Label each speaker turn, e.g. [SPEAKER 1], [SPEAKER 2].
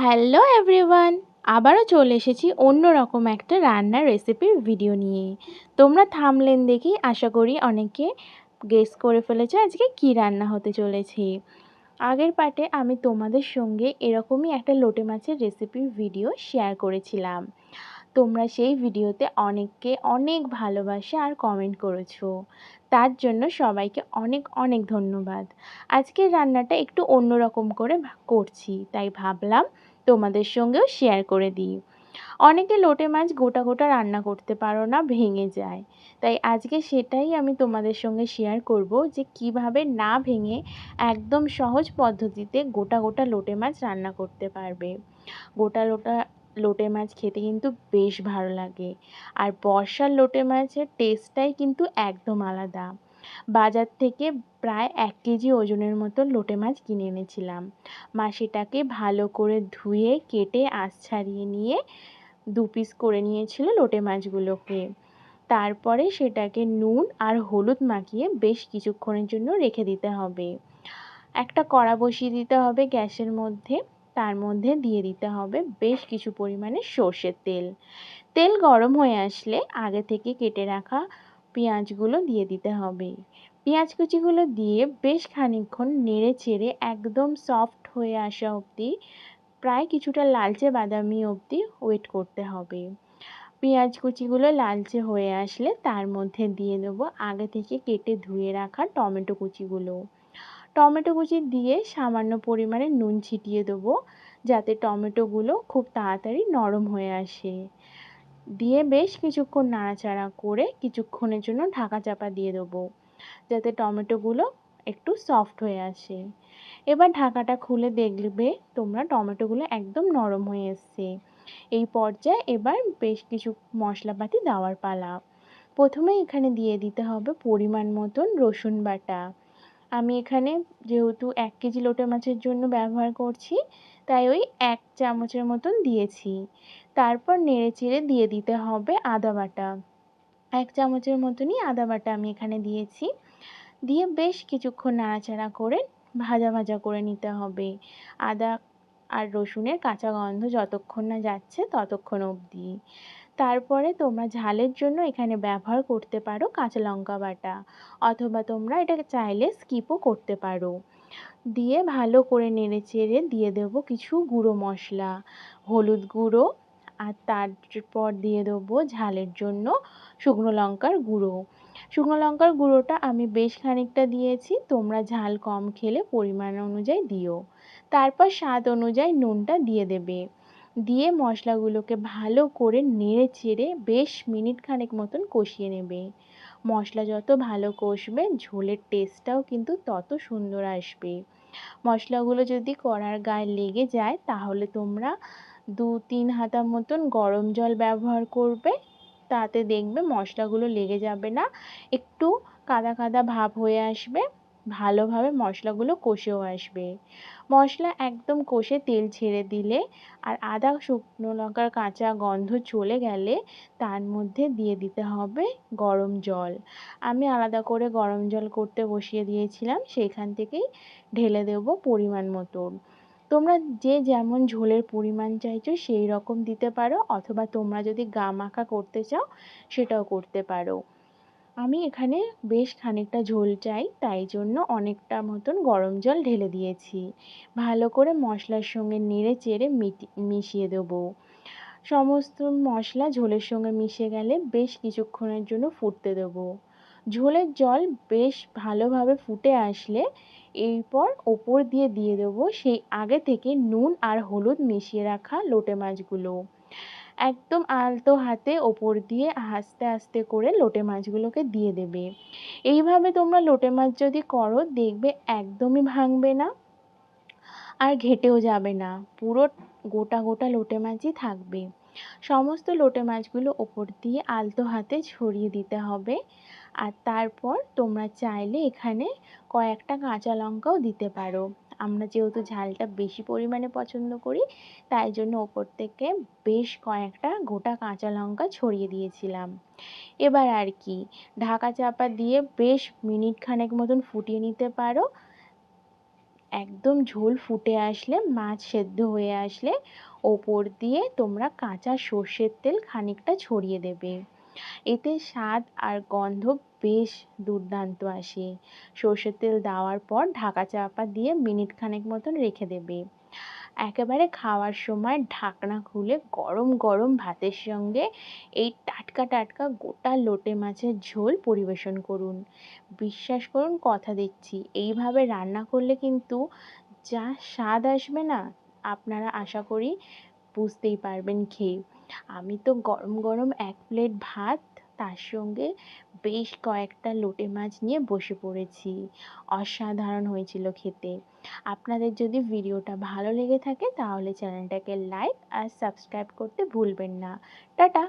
[SPEAKER 1] Hello everyone, আবারও চলে এসেছি অন্যরকম একটা রান্নার রেসিপির ভিডিও নিয়ে। তোমরা থাম্বনেল দেখেই আশা করি অনেকে গেস করে ফেলেছো আজকে কী রান্না হতে চলেছে। আগের পার্টে আমি তোমাদের সঙ্গে এরকমই একটা লোটে মাছের রেসিপির ভিডিও শেয়ার করেছিলাম। তোমরা সেই ভিডিওতে অনেককে অনেক ভালোবাসা আর কমেন্ট করেছো, তার জন্য সবাইকে অনেক অনেক ধন্যবাদ। আজকের রান্নাটা একটু অন্যরকম করে করছি, তাই ভাবলাম তোমাদের সঙ্গেও শেয়ার করে দিই। অনেকে লোটে মাছ গোটা গোটা রান্না করতে পারো না, ভেঙে যায়, তাই আজকে সেটাই আমি তোমাদের সঙ্গে শেয়ার করব যে কিভাবে না ভেঙে একদম সহজ পদ্ধতিতে গোটা গোটা লোটে মাছ রান্না করতে পারবে। গোটা লোটা লোটে মাছ খেতে কিন্তু বেশ ভালো লাগে, আর বর্ষার লোটে মাছের টেস্টটাই কিন্তু একদম আলাদা। বাজার থেকে প্রায় 1 কেজি ওজনের মতো লোটে মাছ কিনে এনেছিলাম। মা সেটাকে ভালো করে ধুয়ে কেটে আঁশ ছাড়িয়ে নিয়ে 2 পিস করে নিয়েছিল লোটে মাছগুলোকে। তারপরে সেটাকে নুন আর হলুদ মাখিয়ে বেশ কিছুক্ষণের জন্য রেখে দিতে হবে। একটা কড়া বসিয়ে দিতে হবে গ্যাসের মধ্যে, তার মধ্যে দিয়ে দিতে হবে বেশ কিছু পরিমাণে সর্ষের তেল। তেল গরম হয়ে আসলে আগে থেকে কেটে রাখা পেঁয়াজগুলো দিয়ে দিতে হবে। পেঁয়াজ কুচিগুলো দিয়ে বেশ খানিকক্ষণ নেড়ে চেড়ে একদম সফট হয়ে আসা অবধি, প্রায় কিছুটা লালচে বাদামি অবধি ওয়েট করতে হবে। পেঁয়াজ কুচিগুলো লালচে হয়ে আসলে তার মধ্যে দিয়ে দেবো আগে থেকে কেটে ধুয়ে রাখা টমেটো কুচিগুলো। টমেটো কুচি দিয়ে সামান্য পরিমাণে নুন ছিটিয়ে দেবো, যাতে টমেটোগুলো খুব তাড়াতাড়ি নরম হয়ে আসে। দিয়ে বেশ কিছুক্ষণ নাড়াচাড়া করে কিছুক্ষণের জন্য ঢাকা চাপা দিয়ে দেবো, যাতে টমেটোগুলো একটু সফট হয়ে আসে। এবার ঢাকাটা খুলে দেখবে তোমরা টমেটোগুলো একদম নরম হয়ে এসছে। এই পর্যায়ে এবার বেশ কিছু মশলাপাতি দেওয়ার পালা। প্রথমে এখানে দিয়ে দিতে হবে পরিমাণ মতন রসুন বাটা। আমি এখানে যেহেতু 1 কেজি লোটে মাছের জন্য ব্যবহার করছি, তাই ওই 1 চামচের মতন দিয়েছি। তারপর নেড়েচেড়ে দিয়ে দিতে হবে আদা বাটা। 1 চামচের মতনই আদা বাটা আমি এখানে দিয়েছি। দিয়ে বেশ কিছুক্ষণ নাড়াচাড়া করে ভাজা ভাজা করে নিতে হবে। আদা আর রসুনের কাঁচা গন্ধ যতক্ষণ না যাচ্ছে ততক্ষণ অবধি। তারপরে তোমরা ঝালের জন্য এখানে ব্যবহার করতে পারো কাঁচা লঙ্কা বাটা, অথবা তোমরা এটাকে চাইলে স্কিপও করতে পারো। দিয়ে ভালো করে নেড়েচেড়ে দিয়ে দেবো কিছু গুঁড়ো মশলা, হলুদ গুঁড়ো, আর তারপর দিয়ে দেবো ঝালের জন্য শুকনো লঙ্কার গুঁড়ো। শুকনো লঙ্কার গুঁড়োটা আমি বেশ খানিকটা দিয়েছি, তোমরা ঝাল কম খেলে পরিমাণ অনুযায়ী দিও। তারপর স্বাদ অনুযায়ী নুনটা দিয়ে দেবে। দিয়ে মশলাগুলোকে ভালো করে নেড়ে চেড়ে বেশ মিনিট খানেক মতন কষিয়ে নেবে। মশলা যত ভালো কষবে ঝোলের টেস্টটাও কিন্তু তত সুন্দর আসবে। মশলাগুলো যদি কড়ার গায়ে লেগে যায় তাহলে তোমরা 2-3 হাতা মতন গরম জল ব্যবহার করবে, তাতে দেখবে মশলাগুলো লেগে যাবে না, একটু কাদা কাদা ভাব হয়ে আসবে, ভালোভাবে মশলাগুলো কষেও আসবে। মশলা একদম কষে তেল ছেড়ে দিলে আর আদা শুকনো লঙ্কার কাঁচা গন্ধ চলে গেলে তার মধ্যে দিয়ে দিতে হবে গরম জল। আমি আলাদা করে গরম জল করতে বসিয়ে দিয়েছিলাম, সেইখান থেকেই ঢেলে দেবো পরিমাণ মতন। তোমরা যে যেমন ঝোলের পরিমাণ চাইছো সেই রকম দিতে পারো, অথবা তোমরা যদি গামাখা করতে চাও সেটাও করতে পারো। আমি এখানে বেশ খানিকটা ঝোল চাই, তাই জন্য অনেকটা মতন গরম জল ঢেলে দিয়েছি। ভালো করে মশলার সঙ্গে নেড়ে চেড়ে মিশিয়ে দেবো। সমস্ত মশলা ঝোলের সঙ্গে মিশে গেলে বেশ কিছুক্ষণের জন্য ফুটতে দেবো। ঝোলের জল বেশ ভালোভাবে ফুটে আসলে এরপর ওপর দিয়ে দিয়ে দেবো সেই আগে থেকে নুন আর হলুদ মিশিয়ে রাখা লোটে মাছগুলো। একদম আলতো হাতে ওপর দিয়ে আস্তে আস্তে করে লোটে মাছগুলোকে দিয়ে দেবে। এইভাবে তোমরা লোটে মাছ যদি করো দেখবে একদমই ভাঙবে না আর ঘেটেও যাবে না, পুরো গোটা গোটা লোটে মাছই থাকবে। সমস্ত লোটে মাছগুলো ওপর দিয়ে আলতো হাতে ছড়িয়ে দিতে হবে। আর তারপর তোমরা চাইলে এখানে কয়েকটা কাঁচা লঙ্কাও দিতে পারো। আমরা যেহেতু ঝালটা বেশি পরিমাণে পছন্দ করি, তাই জন্য ওপর থেকে বেশ কয়েকটা গোটা কাঁচা লঙ্কা ছড়িয়ে দিয়েছিলাম। এবার আর কি, ঢাকা চাপা দিয়ে বেশ মিনিট খানেক মতন ফুটিয়ে নিতে পারো। একদম ঝোল ফুটে আসলে, মাছ সেদ্ধ হয়ে আসলে ওপর দিয়ে তোমরা কাঁচা সর্ষের তেল খানিকটা ছড়িয়ে দেবে। এতে স্বাদ আর গন্ধ বেশ দুর্দান্ত আসে। সর্ষের তেল দেওয়ার পর ঢাকা চাপা দিয়ে মিনিট খানেক মতন রেখে দেবে। একেবারে খাওয়ার সময় ঢাকনা খুলে গরম গরম ভাতের সঙ্গে এই টাটকা টাটকা গোটা লোটে মাছের ঝোল পরিবেশন করুন। বিশ্বাস করুন, কথা দিচ্ছি, এইভাবে রান্না করলে কিন্তু যা স্বাদ আসবে না, আপনারা আশা করি বুঝতেই পারবেন খেয়ে। আমি তো গরম গরম এক প্লেট ভাত, তার সঙ্গে বেশ কয়েকটা লোটে মাছ নিয়ে বসে পড়েছি। অসাধারণ হয়েছিল খেতে। আপনাদের যদি ভিডিওটা ভালো লেগে থাকে তাহলে চ্যানেলটাকে লাইক আর সাবস্ক্রাইব করতে ভুলবেন না। টাটা।